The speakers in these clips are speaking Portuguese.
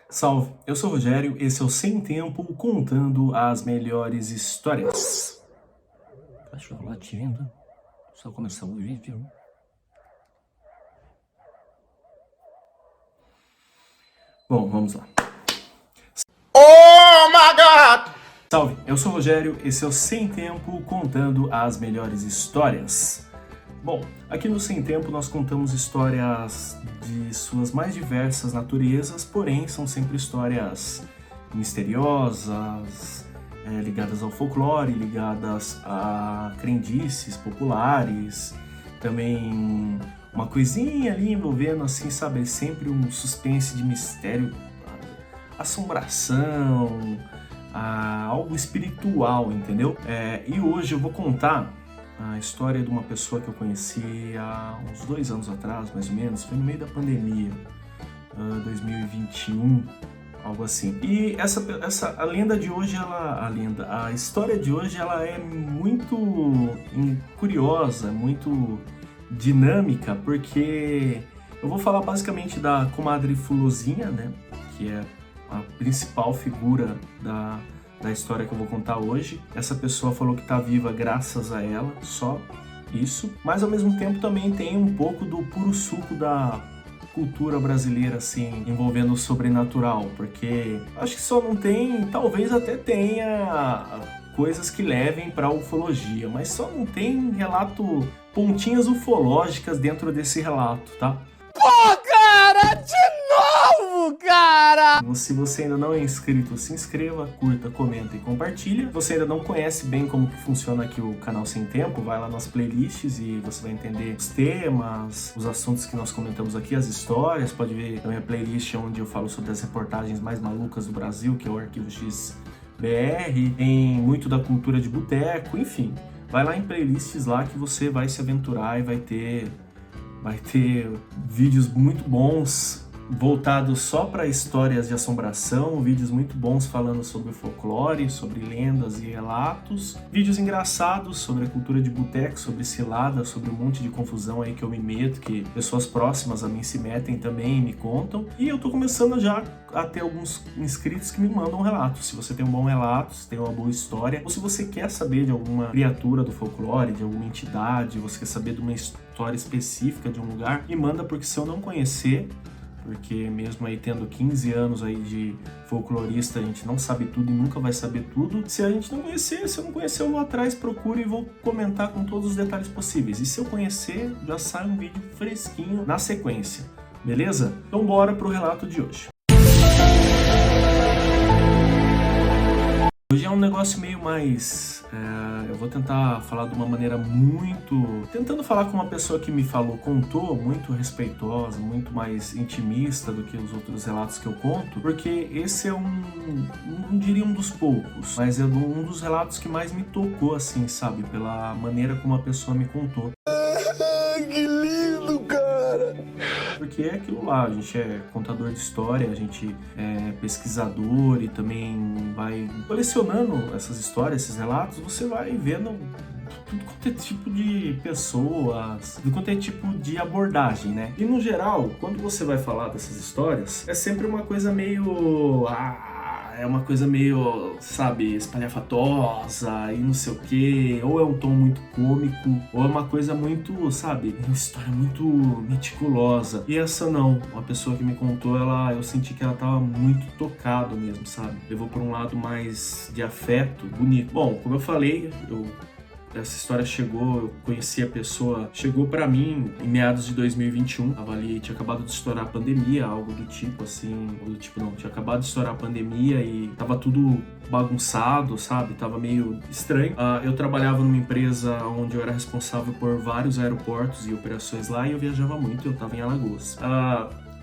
Salve, eu sou o Rogério, esse é o Sem Tempo contando as melhores histórias. Tá chocolatindo. Só começar o vídeo. Bom, vamos lá. Oh my God! Salve, eu sou o Rogério, esse é o Sem Tempo contando as melhores histórias. Bom, aqui no Sem Tempo nós contamos histórias de suas mais diversas naturezas, porém são sempre histórias misteriosas, ligadas ao folclore, ligadas a crendices populares, também uma coisinha ali envolvendo, assim, sabe, sempre um suspense de mistério, assombração, algo espiritual, entendeu? E hoje eu vou contar a história de uma pessoa que eu conheci há uns 2 anos atrás, mais ou menos, foi no meio da pandemia, 2021, algo assim. E a lenda de hoje, a história de hoje, ela é muito curiosa, muito dinâmica, porque eu vou falar basicamente da comadre Fulozinha, né, que é a principal figura da história que eu vou contar hoje. Essa pessoa falou que tá viva graças a ela, só isso. Mas ao mesmo tempo também tem um pouco do puro suco da cultura brasileira, assim, envolvendo o sobrenatural, porque acho que só não tem, talvez até tenha coisas que levem para ufologia, mas só não tem relato, pontinhas ufológicas dentro desse relato, tá? Pô, cara, de novo, cara! Se você ainda não é inscrito, se inscreva, curta, comenta e compartilha. Se você ainda não conhece bem como que funciona aqui o canal Sem Tempo, vai lá nas playlists e você vai entender os temas, os assuntos que nós comentamos aqui, as histórias. Pode ver também a playlist onde eu falo sobre as reportagens mais malucas do Brasil, que é o Arquivo X BR, tem muito da cultura de boteco, enfim. Vai lá em playlists lá que você vai se aventurar e vai ter vídeos muito bons voltados só para histórias de assombração, vídeos muito bons falando sobre folclore, sobre lendas e relatos, vídeos engraçados sobre a cultura de boteco, sobre cilada, sobre um monte de confusão aí que eu me meto, que pessoas próximas a mim se metem também e me contam. E eu tô começando já a ter alguns inscritos que me mandam relatos. Se você tem um bom relato, se tem uma boa história, ou se você quer saber de alguma criatura do folclore, de alguma entidade, você quer saber de uma história específica de um lugar, me manda, porque se eu não conhecer, porque mesmo aí tendo 15 anos aí de folclorista, a gente não sabe tudo e nunca vai saber tudo. Se a gente não conhecer, se eu não conhecer, eu vou atrás, procuro e vou comentar com todos os detalhes possíveis. E se eu conhecer, já sai um vídeo fresquinho na sequência, beleza? Então bora pro relato de hoje. Hoje é um negócio meio mais... eu vou tentar falar de uma maneira muito... Tentando falar com uma pessoa que me falou, contou, muito respeitosa, muito mais intimista do que os outros relatos que eu conto, porque esse é não diria um dos poucos, mas é um dos relatos que mais me tocou, assim, sabe? Pela maneira como a pessoa me contou. Que lindo, cara! Porque é aquilo lá, a gente é contador de história, a gente é pesquisador e também vai colecionando essas histórias, esses relatos, você vai vendo tudo quanto é tipo de pessoas, tudo quanto é tipo de abordagem, né? E no geral, quando você vai falar dessas histórias, é sempre uma coisa meio... é uma coisa meio, sabe, espalhafatosa e não sei o que, ou é um tom muito cômico, ou é uma coisa muito, sabe, uma história muito meticulosa. E essa não, uma pessoa que me contou, eu senti que ela tava muito tocado mesmo, sabe? Levou por um lado mais de afeto, bonito. Bom, como eu falei, essa história chegou, eu conheci a pessoa, chegou pra mim em meados de 2021, tava ali, tinha acabado de estourar a pandemia, algo do tipo assim, ou do tipo não, tinha acabado de estourar a pandemia e tava tudo bagunçado, sabe, tava meio estranho. Eu trabalhava numa empresa onde eu era responsável por vários aeroportos e operações lá e eu viajava muito, eu tava em Alagoas.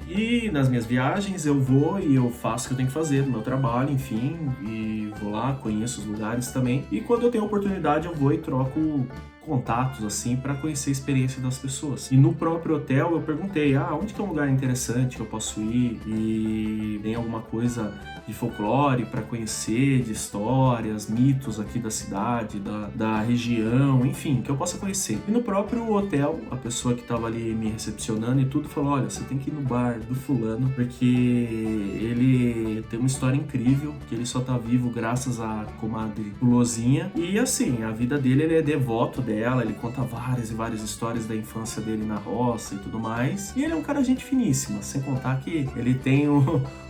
E nas minhas viagens eu vou e eu faço o que eu tenho que fazer do meu trabalho, enfim, e vou lá, conheço os lugares também. E quando eu tenho oportunidade eu vou e troco contatos assim para conhecer a experiência das pessoas. E no próprio hotel eu perguntei, onde que é um lugar interessante que eu posso ir e tem alguma coisa de folclore para conhecer, de histórias, mitos aqui da cidade, da região, enfim, que eu possa conhecer. E no próprio hotel, a pessoa que estava ali me recepcionando e tudo falou, olha, você tem que ir no bar do fulano porque ele tem uma história incrível, que ele só tá vivo graças à comadre Gulosinha. E assim, a vida dele, ele é devoto dela, ele conta várias e várias histórias da infância dele na roça e tudo mais. E ele é um cara gente finíssima, sem contar que ele tem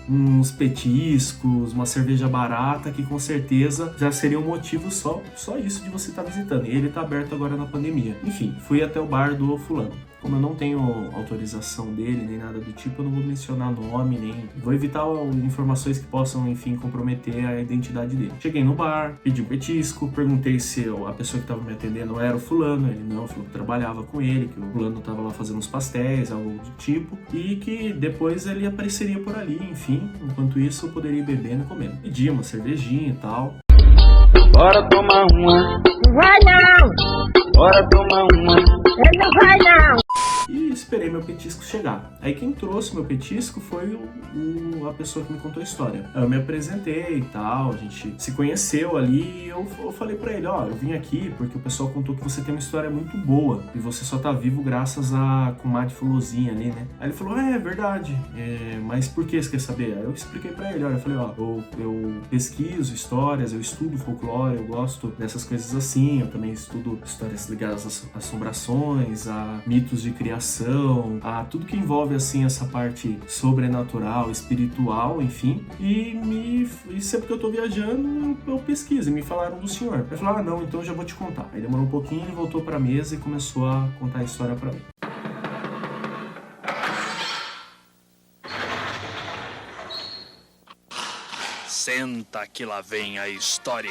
uns petiscos, uma cerveja barata que com certeza já seria um motivo só isso de você estar visitando. E ele tá aberto agora na pandemia. Enfim, fui até o bar do fulano. Como eu não tenho autorização dele, nem nada do tipo, eu não vou mencionar nome, nem... Vou evitar informações que possam, enfim, comprometer a identidade dele. Cheguei no bar, pedi um petisco, perguntei se a pessoa que estava me atendendo era o fulano. Ele não, falou que trabalhava com ele, que o fulano estava lá fazendo uns pastéis, algo do tipo, e que depois ele apareceria por ali, enfim. Enquanto isso, eu poderia ir bebendo e comendo. Pedi uma cervejinha e tal. Bora tomar uma. Não vai não! Bora tomar uma. Ele não vai não! E esperei meu petisco chegar. Aí quem trouxe meu petisco foi a pessoa que me contou a história. Eu me apresentei e tal, a gente se conheceu ali e eu falei pra ele, eu vim aqui porque o pessoal contou que você tem uma história muito boa e você só tá vivo graças à comadre Fulosinha ali, né? Aí ele falou, é verdade, mas por que você quer saber? Aí eu expliquei pra ele, eu falei, eu pesquiso histórias, eu estudo folclore, eu gosto dessas coisas assim, eu também estudo histórias ligadas às assombrações, a mitos de criação, a tudo que envolve assim essa parte sobrenatural, espiritual, enfim. E sempre que eu tô viajando, eu pesquiso. E me falaram do senhor. Eu falei, não, então eu já vou te contar. Aí demorou um pouquinho, ele voltou pra mesa e começou a contar a história pra mim. Senta que lá vem a história.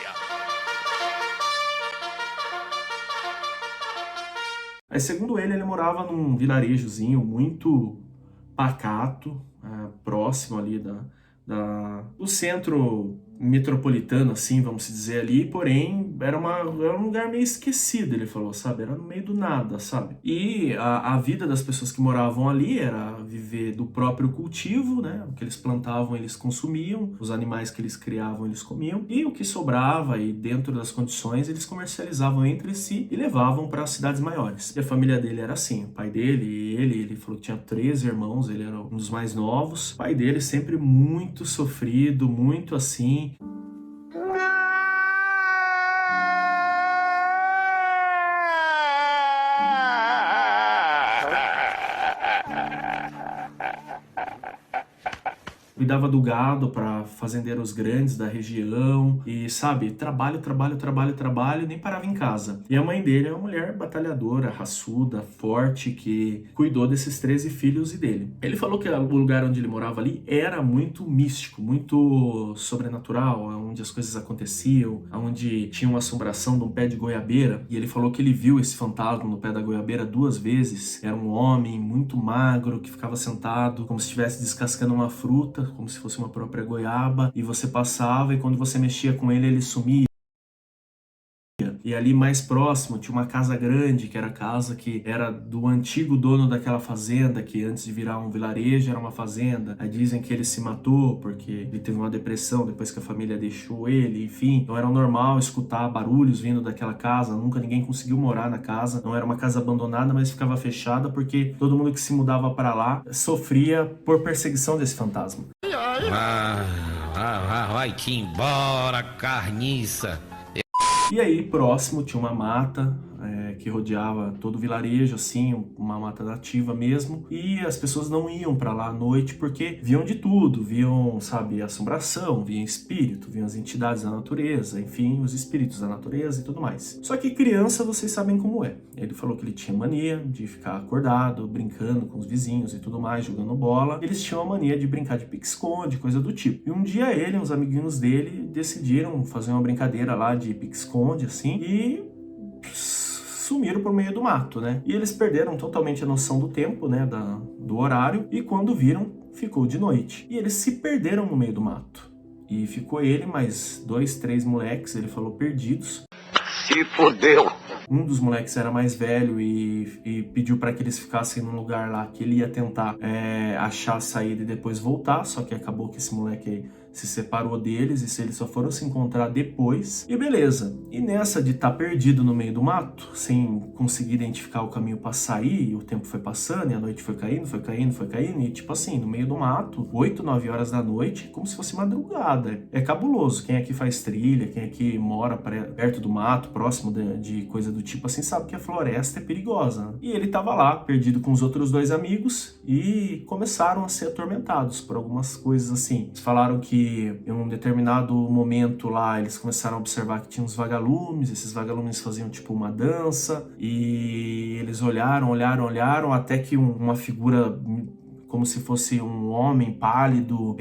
Aí, segundo ele morava num vilarejozinho muito pacato, próximo ali do centro metropolitano, assim, vamos dizer ali, porém era um lugar meio esquecido, ele falou, sabe? Era no meio do nada, sabe? E a vida das pessoas que moravam ali era viver do próprio cultivo, né? O que eles plantavam, eles consumiam, os animais que eles criavam, eles comiam, e o que sobrava, e dentro das condições, eles comercializavam entre si e levavam para cidades maiores. E a família dele era assim, o pai dele, ele falou que tinha 13 irmãos, ele era um dos mais novos, o pai dele sempre muito sofrido, muito assim, cuidava do gado para fazendeiros grandes da região e, sabe, trabalho, nem parava em casa. E a mãe dele é uma mulher batalhadora, raçuda, forte, que cuidou desses 13 filhos e dele. Ele falou que o lugar onde ele morava ali era muito místico, muito sobrenatural, onde as coisas aconteciam, onde tinha uma assombração de um pé de goiabeira, e ele falou que ele viu esse fantasma no pé da goiabeira 2 vezes. Era um homem muito magro que ficava sentado como se estivesse descascando uma fruta, como se fosse uma própria goiaba, e você passava e quando você mexia com ele, ele sumia. E ali mais próximo tinha uma casa grande, que era a casa que era do antigo dono daquela fazenda, que antes de virar um vilarejo era uma fazenda. Aí dizem que ele se matou porque ele teve uma depressão depois que a família deixou ele, enfim. Então era normal escutar barulhos vindo daquela casa, nunca ninguém conseguiu morar na casa. Não era uma casa abandonada, mas ficava fechada porque todo mundo que se mudava para lá sofria por perseguição desse fantasma. Vai-te embora, carniça. E aí, próximo, tinha uma mata que rodeava todo o vilarejo, assim, uma mata nativa mesmo. E as pessoas não iam pra lá à noite porque viam de tudo. Viam, sabe, assombração, viam espírito, viam as entidades da natureza, enfim, os espíritos da natureza e tudo mais. Só que criança, vocês sabem como é. Ele falou que ele tinha mania de ficar acordado, brincando com os vizinhos e tudo mais, jogando bola. Eles tinham a mania de brincar de pique-esconde, coisa do tipo. E um dia ele e uns amiguinhos dele decidiram fazer uma brincadeira lá de pique-esconde, assim, e sumiram por meio do mato, né? E eles perderam totalmente a noção do tempo, né? Do horário. E quando viram, ficou de noite. E eles se perderam no meio do mato. E ficou ele mais 2, 3 moleques, ele falou, perdidos. Se fodeu. Um dos moleques era mais velho e pediu para que eles ficassem num lugar lá que ele ia tentar achar a saída e depois voltar, só que acabou que esse moleque aí se separou deles e eles só foram se encontrar depois. E beleza. E nessa de estar perdido no meio do mato, sem conseguir identificar o caminho para sair, e o tempo foi passando, e a noite foi caindo, e tipo assim, no meio do mato, 8, 9 horas da noite, como se fosse madrugada. É cabuloso. Quem aqui faz trilha, quem aqui mora perto do mato, próximo de coisa do tipo assim, sabe que a floresta é perigosa, né? E ele tava lá, perdido com os outros 2 amigos, e começaram a ser atormentados por algumas coisas assim. Eles falaram que em um determinado momento lá, eles começaram a observar que tinha uns vagalumes, esses vagalumes faziam tipo uma dança, e eles olharam, até que uma figura como se fosse um homem pálido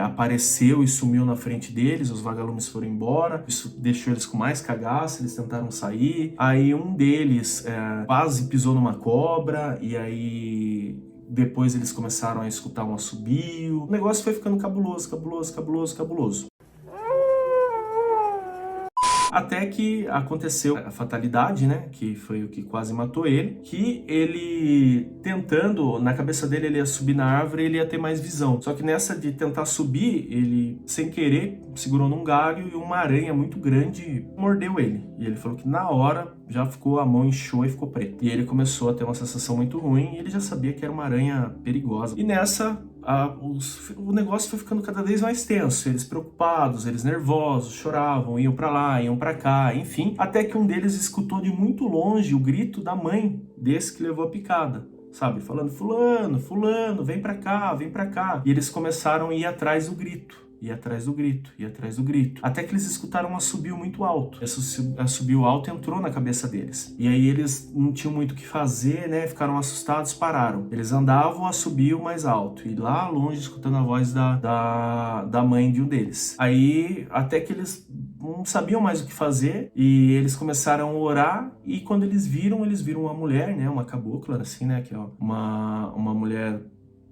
apareceu e sumiu na frente deles, os vagalumes foram embora, isso deixou eles com mais cagaço, eles tentaram sair, aí um deles quase pisou numa cobra, e aí depois eles começaram a escutar um assobio. O negócio foi ficando cabuloso. Até que aconteceu a fatalidade, né? Que foi o que quase matou ele. Que ele tentando, na cabeça dele, ele ia subir na árvore e ele ia ter mais visão. Só que nessa de tentar subir, ele, sem querer, segurou num galho e uma aranha muito grande mordeu ele. E ele falou que na hora já ficou, a mão inchou e ficou preta. E ele começou a ter uma sensação muito ruim e ele já sabia que era uma aranha perigosa. E nessa, o negócio foi ficando cada vez mais tenso. Eles preocupados, eles nervosos, choravam, iam pra lá, iam pra cá, enfim. Até que um deles escutou de muito longe o grito da mãe desse que levou a picada. Sabe, falando, fulano, vem pra cá. E eles começaram a ir atrás do grito. Até que eles escutaram um assobio muito alto. Esse assobio alto entrou na cabeça deles. E aí eles não tinham muito o que fazer, né? Ficaram assustados, pararam. Eles andavam, assobio mais alto. E lá longe, escutando a voz da mãe de um deles. Aí, até que eles não sabiam mais o que fazer. E eles começaram a orar. E quando eles viram uma mulher, né? Uma cabocla, assim, né? Que é uma mulher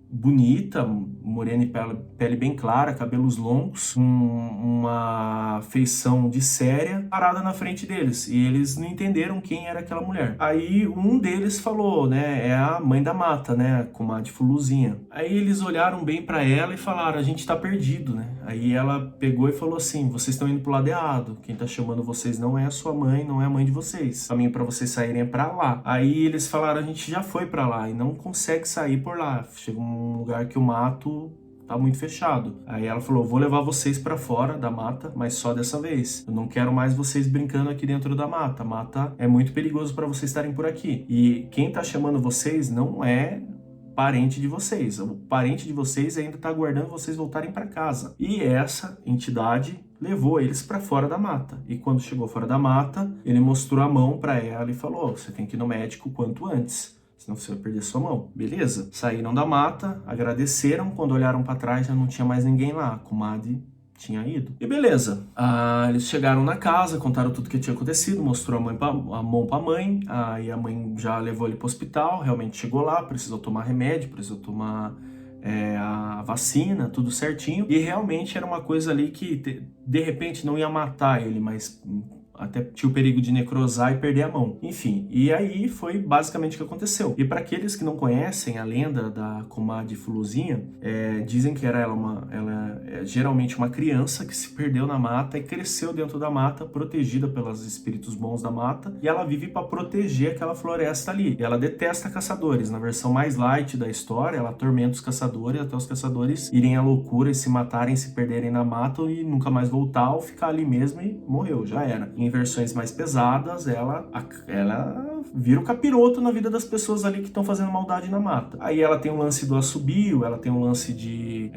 bonita, morena e pele bem clara, cabelos longos, uma feição de séria, parada na frente deles. E eles não entenderam quem era aquela mulher. Aí um deles falou, né, é a mãe da mata, né, a comadre Fuluzinha. Aí eles olharam bem pra ela e falaram, a gente tá perdido, né. Aí ela pegou e falou assim, vocês estão indo pro lado errado, quem tá chamando vocês não é a sua mãe, não é a mãe de vocês. O caminho pra vocês saírem é pra lá. Aí eles falaram, a gente já foi pra lá e não consegue sair por lá. Chega um lugar que o mato tá muito fechado. Aí ela falou, vou levar vocês pra fora da mata, mas só dessa vez. Eu não quero mais vocês brincando aqui dentro da mata. A mata é muito perigoso pra vocês estarem por aqui. E quem tá chamando vocês não é parente de vocês. O parente de vocês ainda tá aguardando vocês voltarem pra casa. E essa entidade levou eles pra fora da mata. E quando chegou fora da mata, ele mostrou a mão pra ela e falou, você tem que ir no médico quanto antes. Senão você vai perder sua mão. Beleza. Saíram da mata, agradeceram. Quando olharam pra trás, já não tinha mais ninguém lá. A comadre tinha ido. E beleza. Eles chegaram na casa, contaram tudo que tinha acontecido, mostrou a mão pra mãe. Aí a mãe já levou ele pro hospital. Realmente chegou lá, precisou tomar remédio, precisou tomar a vacina, tudo certinho. E realmente era uma coisa ali que, de repente, não ia matar ele, mas até tinha o perigo de necrosar e perder a mão. Enfim, e aí foi basicamente o que aconteceu. E para aqueles que não conhecem a lenda da comadre Fuluzinha, dizem que ela é geralmente uma criança que se perdeu na mata e cresceu dentro da mata, protegida pelos espíritos bons da mata, e ela vive para proteger aquela floresta ali. E ela detesta caçadores. Na versão mais light da história, ela atormenta os caçadores até os caçadores irem à loucura e se matarem, se perderem na mata e nunca mais voltar ou ficar ali mesmo e morreu, já era. Em versões mais pesadas, ela vira o capiroto na vida das pessoas ali que estão fazendo maldade na mata. Aí ela tem o lance do assobio, ela tem o lance de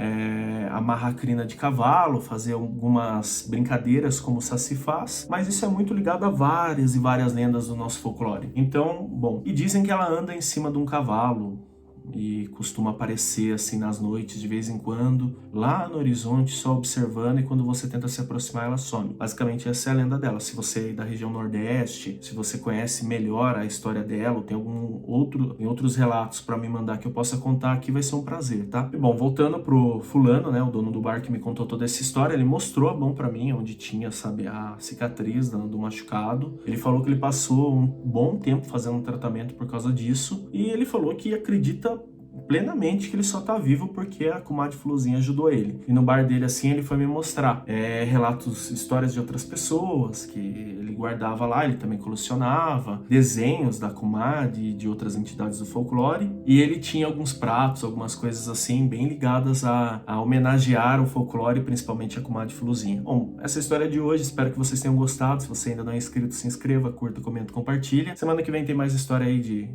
amarrar crina de cavalo, fazer algumas brincadeiras como o Saci faz, mas isso é muito ligado a várias e várias lendas do nosso folclore. Então, bom, e dizem que ela anda em cima de um cavalo e costuma aparecer assim nas noites de vez em quando, lá no horizonte, só observando, e quando você tenta se aproximar ela some. Basicamente essa é a lenda dela. Se você é da região Nordeste, se você conhece melhor a história dela, ou tem outros relatos para me mandar que eu possa contar aqui, vai ser um prazer, tá? E bom, voltando pro fulano, né, o dono do bar que me contou toda essa história, ele mostrou a mão para mim, onde tinha, sabe, a cicatriz do machucado. Ele falou que ele passou um bom tempo fazendo um tratamento por causa disso, e ele falou que acredita plenamente que ele só tá vivo porque a comadre Fluzinha ajudou ele. E no bar dele, assim, ele foi me mostrar relatos, histórias de outras pessoas que ele guardava lá, ele também colecionava desenhos da comadre e de outras entidades do folclore, e ele tinha alguns pratos, algumas coisas assim, bem ligadas a homenagear o folclore, principalmente a comadre Fluzinha. Bom, essa é a história de hoje, espero que vocês tenham gostado. Se você ainda não é inscrito, se inscreva, curta, comenta, compartilha. Semana que vem tem mais história aí de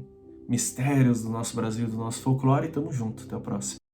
mistérios do nosso Brasil, do nosso folclore, e tamo junto, até a próxima.